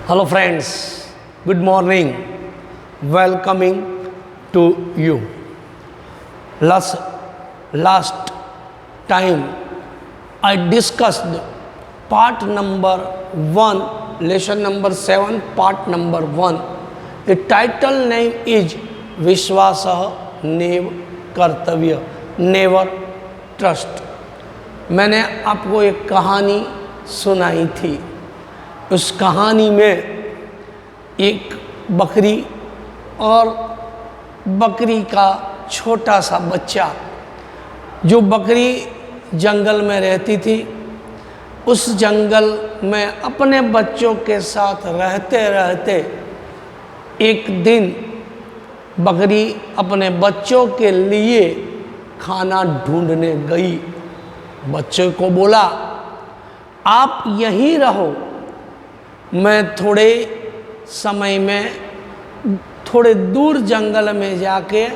Hello friends, good morning. Welcoming to you. Last time I discussed part number 1, lesson number 7, part number 1. The title name is विश्वासः नैव कर्तव्य, never trust. मैंने आपको एक कहानी सुनाई थी. उस कहानी में एक बकरी और बकरी का छोटा सा बच्चा, जो बकरी जंगल में रहती थी, उस जंगल में अपने बच्चों के साथ रहते रहते एक दिन बकरी अपने बच्चों के लिए खाना ढूंढने गई. बच्चों को बोला, आप यहीं रहो, मैं थोड़े समय में थोड़े दूर जंगल में जाके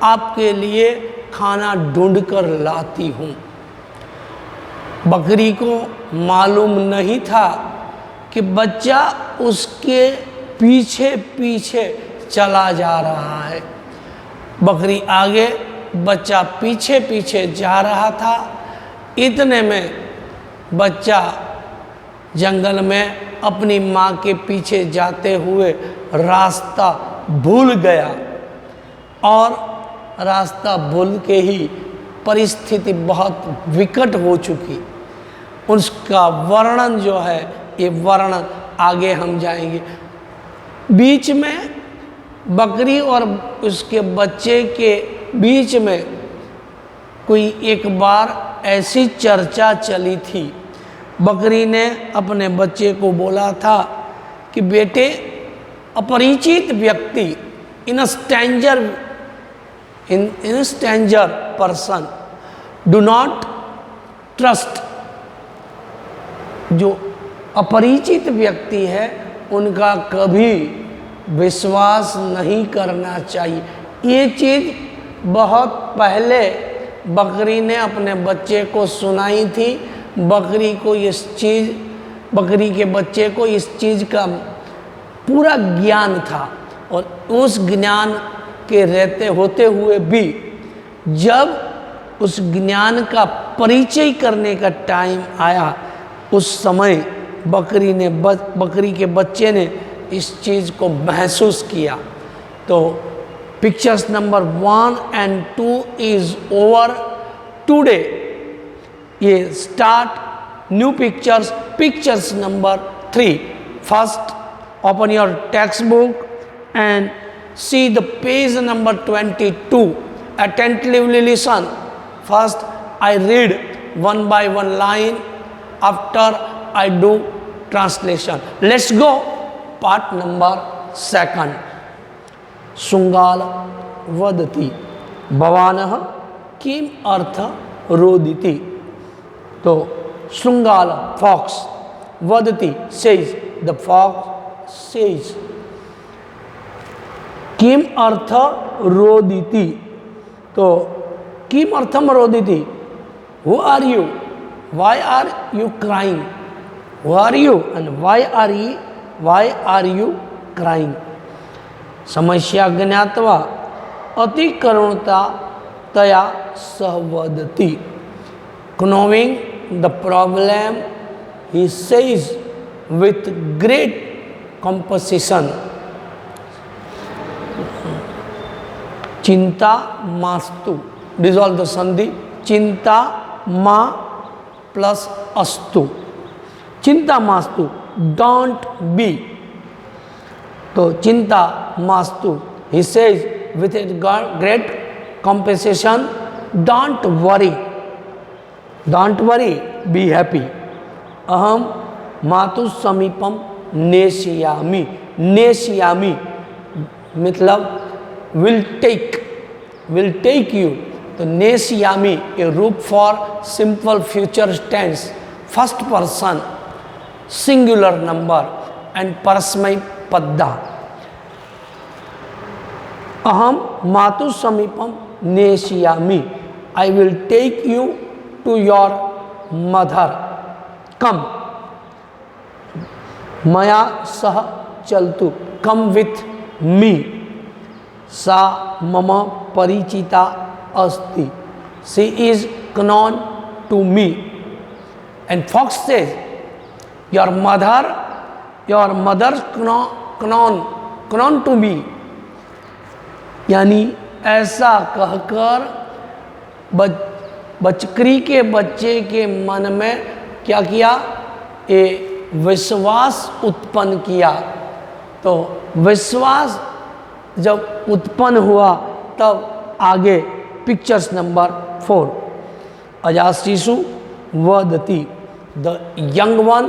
आपके लिए खाना ढूंढ कर लाती हूँ. बकरी को मालूम नहीं था कि बच्चा उसके पीछे पीछे चला जा रहा है. बकरी आगे, बच्चा पीछे पीछे जा रहा था. इतने में बच्चा जंगल में अपनी माँ के पीछे जाते हुए रास्ता भूल गया और रास्ता भूल के ही परिस्थिति बहुत विकट हो चुकी. उसका वर्णन जो है, ये वर्णन आगे हम जाएंगे. बीच में बकरी और उसके बच्चे के बीच में कोई एक बार ऐसी चर्चा चली थी. बकरी ने अपने बच्चे को बोला था कि बेटे, अपरिचित व्यक्ति, in stranger person do not trust. जो अपरिचित व्यक्ति है उनका कभी विश्वास नहीं करना चाहिए. ये चीज़ बहुत पहले बकरी ने अपने बच्चे को सुनाई थी. बकरी के बच्चे को इस चीज़ का पूरा ज्ञान था और उस ज्ञान के रहते होते हुए भी जब उस ज्ञान का परिचय करने का टाइम आया, उस समय बकरी के बच्चे ने इस चीज़ को महसूस किया. तो pictures number 1 and 2 is over today. ये start new pictures number 3. First, open your text book and see the page number 22. Attentively listen. First I read one by one line. After I do translation. Let's go. Part number 2. शुंगाल वदति भवानः किम अर्थ रोदिति. तो श्रृंगाल, fox, वदति, says, the fox says. किम अर्थ रोदिति. तो किम अर्थम रोदिति. Who are you, why are you crying. Who are you and why are you crying. समस्या ज्ञात्वा अति करुणता तया सहवदति. Knowing the problem, he says with great compassion. चिंता मास्तु. Dissolve the sandhi. चिंता मा plus अस्तु. चिंता मास्तु. Don't be. तो चिंता मास्तु. He says with a great compassion, don't worry. Don't worry, be happy. अहम मातु समीपम नेष्यामि. नेष्यामि मतलब will take you. तो नेष्यामि a रूप for simple future tense, first person, singular number and परस्मैपदा. अहम मातु समीपम नेष्यामि. I will take you to your mother. Come. मया सह चलतु, कम विथ मी, सा मम परिचिता अस्ति, she is known to me. And fox says, your mother's known to me. यानी ऐसा कहकर बचकरी के बच्चे के मन में क्या किया, ये विश्वास उत्पन्न किया। तो विश्वास जब उत्पन्न हुआ तब आगे पिक्चर्स नंबर 4, अजाशिशु वदति, the young one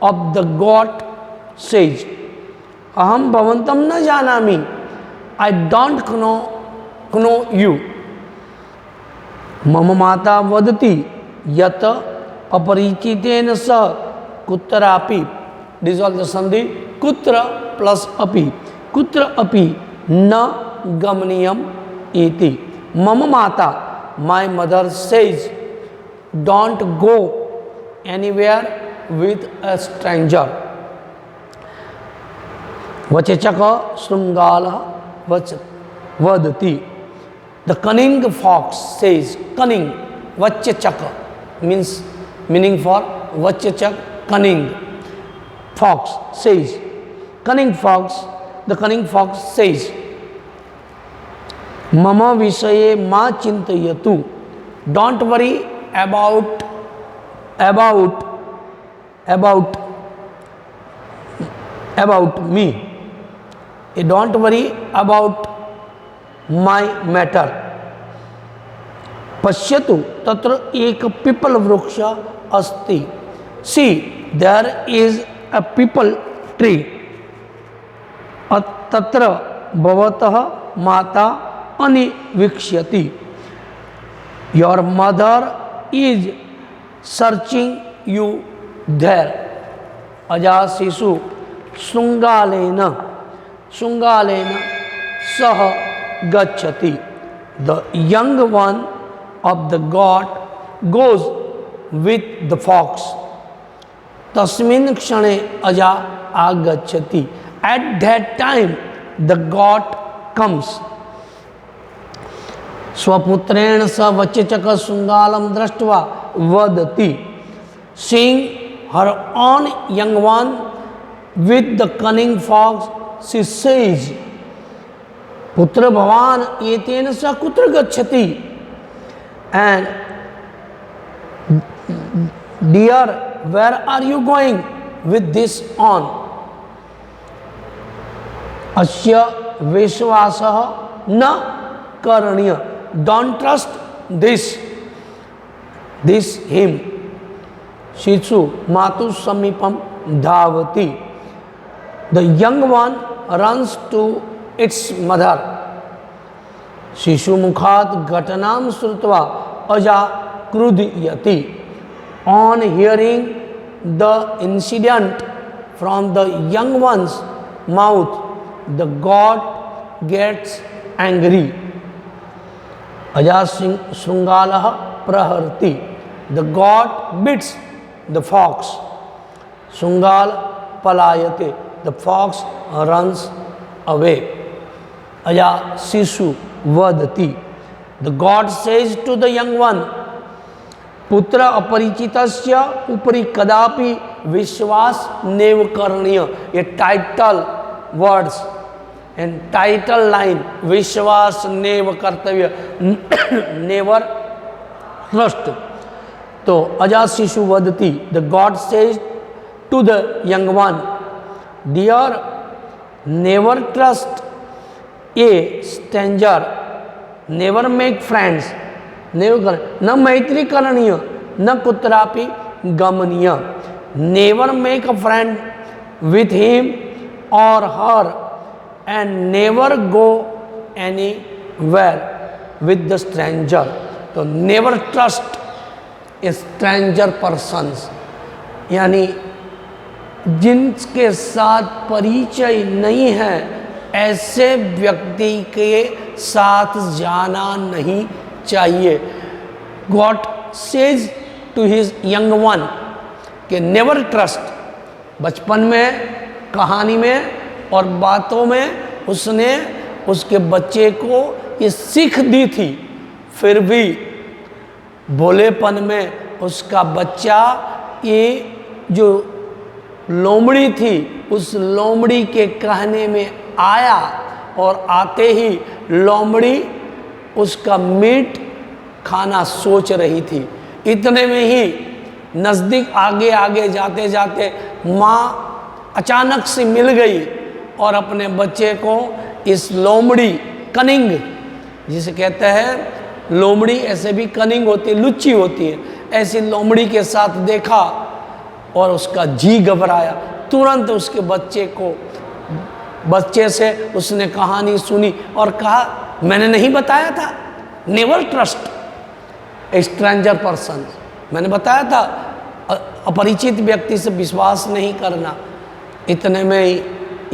of the god says, अहम भवंतम न जानामि, आई डोंट नो यू। मम माता वदति यत अपरिचितेन सह कुत्रापि, डिसॉल्व द संधि, कुत्र प्लस अपि, कुत्र अपि न गमनीयम इति। मम माता, my mother says, don't go anywhere with a stranger. वचचक शृंगालः वदति, the cunning fox says, cunning, वचचक meaning for vachachak, cunning. Fox says, cunning fox, the cunning fox says, mama vishaye ma chintayatu, don't worry about me, don't worry about my matter. पश्यतु तत्र एक पीपल वृक्ष अस्ति, see there is a peepal tree, तत्र भवतः माता अनिवीक्ष्यति, your mother is searching you there. अजाशिशु शृंगालेन सह गच्छति, the young one of the god goes with the fox, tasmin kshane aja agachati, at that time the god comes. स्वपुत्रेण स वचचक शृंगालम दृष्ट्वा वदति, seeing her own young one with the cunning fox, she says, पुत्र भवान एतेन स कुत्र गच्छति, and dear, where are you going with this on? Asya vishwasah na karaniya, don't trust this him. Shichu matu samipam dhavati, the young one runs to its mother. शिशु मुखात घटनाम श्रुत्वा अजा क्रुध्यति, on hearing the incident from the young ones mouth the god gets angry. अजा शृंगालः प्रहरति, the god bits the fox, शृंगाल पलायते, द फॉक्स रन्स अवे। अजा शिशु वदति, the god says to the young one, पुत्र अपरिचितस्य उपरि कदापि विश्वास नेव करणीय। ये title words and title line, विश्वास नेव कर्तव्य, नेवर ट्रस्ट। तो अजाशिशु वदति, the god says to the young one, dear, never trust a stranger, never make friends, न मैत्री करणीय, न कुत्रापि गमनीय। Never make a friend with him और her, and never go anywhere with the stranger. तो never trust a stranger persons, यानी जिनके साथ परिचय नहीं है ऐसे व्यक्ति के साथ जाना नहीं चाहिए। God says to his young one कि नेवर ट्रस्ट बचपन में, कहानी में और बातों में उसने उसके बच्चे को ये सीख दी थी, फिर भी भोलेपन में उसका बच्चा ये जो लोमड़ी थी उस लोमड़ी के कहने में आया और आते ही लोमड़ी उसका मीट खाना सोच रही थी। इतने में ही नज़दीक आगे आगे जाते जाते माँ अचानक से मिल गई और अपने बच्चे को इस लोमड़ी, कनिंग जिसे कहते हैं, लोमड़ी ऐसे भी कनिंग होती है, लुच्ची होती है, ऐसी लोमड़ी के साथ देखा और उसका जी घबराया। तुरंत उसके बच्चे से उसने कहानी सुनी और कहा मैंने नहीं बताया था, never trust a stranger person, मैंने बताया था अपरिचित व्यक्ति से विश्वास नहीं करना। इतने में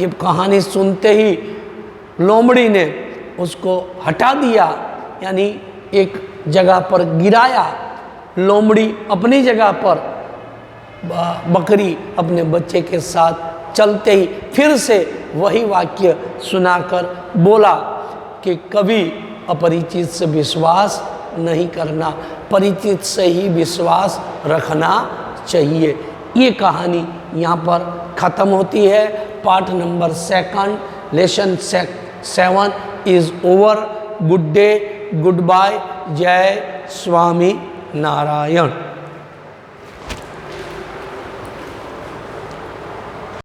ये कहानी सुनते ही लोमड़ी ने उसको हटा दिया, यानी एक जगह पर गिराया। लोमड़ी अपनी जगह पर, बकरी अपने बच्चे के साथ चलते ही फिर से वही वाक्य सुनाकर बोला कि कभी अपरिचित से विश्वास नहीं करना, परिचित से ही विश्वास रखना चाहिए। ये कहानी यहाँ पर ख़त्म होती है। Part number 2, lesson 7 is over. Good day, good bye, जय स्वामी नारायण।